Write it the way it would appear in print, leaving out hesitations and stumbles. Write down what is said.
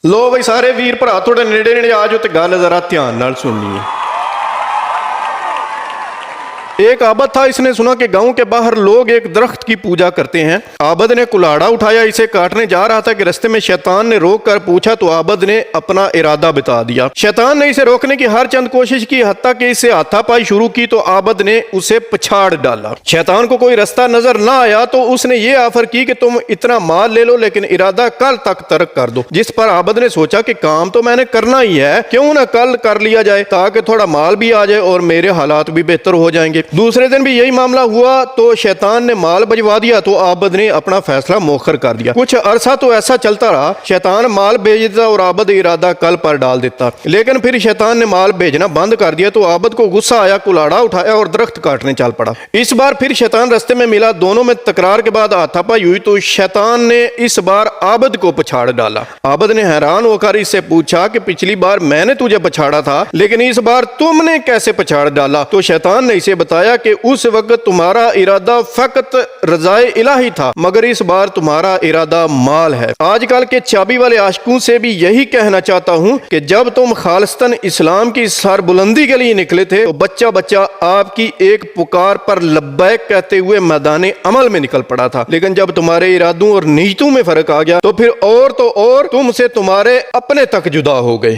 ਲੋ ਬਈ ਸਾਰੇ ਵੀਰ ਭਰਾ ਤੁਹਾਡੇ ਨੇੜੇ ਨੇੜੇ ਆ ਜਾਓ ਤੇ ਗੱਲ ਜ਼ਰਾ ਧਿਆन ਨਾਲ सुननी है। एक आबद था, इसने सुना कि गांव के बाहर लोग एक दरख्त की पूजा करते हैं। आबद ने कुल्हाड़ा उठाया, इसे काटने जा रहा था कि रास्ते में शैतान ने रोक कर पूछा तो आबद ने अपना इरादा बता दिया। शैतान ने इसे रोकने की हर चंद कोशिश की, हत्ता कि इससे हाथापाई शुरू की तो आबद ने उसे पछाड़ डाला। शैतान को कोई रास्ता नजर ना आया तो उसने ये ऑफर की कि तुम इतना माल ले लो लेकिन इरादा कल तक तर्क कर दो। जिस पर आबद ने सोचा कि काम तो मैंने करना ही है, क्यों ना कल कर लिया जाए ताकि थोड़ा माल भी आ जाए और मेरे हालात भी बेहतर हो जाएंगे। दूसरे दिन भी यही मामला हुआ तो शैतान ने माल भिजवा दिया तो आबद ने अपना फैसला मौखर कर दिया। कुछ अरसा तो ऐसा चलता रहा, शैतान माल भेज देता और आबद इरादा कल पर डाल देता। लेकिन फिर शैतान ने माल भेजना बंद कर दिया तो आबद को गुस्सा आया, कुल्हाड़ा उठाया और दरख्त काटने चल पड़ा। इस बार फिर शैतान रास्ते में मिला, दोनों में तकरार के बाद हाथापाई हुई तो शैतान ने इस बार आबद को पछाड़ डाला। आबद ने हैरान होकर इससे पूछा कि पिछली बार मैंने तुझे पछाड़ा था लेकिन इस बार तुमने कैसे पछाड़ डाला? तो शैतान ने इसे बताया कि उस वक्त तुम्हारा इरादा फकत रज़ाए इलाही था मगर इस बार तुम्हारा इरादा माल है। आजकल के चाबी वाले आशिकों से भी यही कहना चाहता हूँ कि जब तुम खालिस्तन इस्लाम की सरबुलंदी के लिए निकले थे तो बच्चा बच्चा आपकी एक पुकार पर लब्बैक कहते हुए मैदान अमल में निकल पड़ा था, लेकिन जब तुम्हारे इरादों और नीयतों में फर्क आ गया तो फिर और तुमसे तुम्हारे अपने तक जुदा हो गए।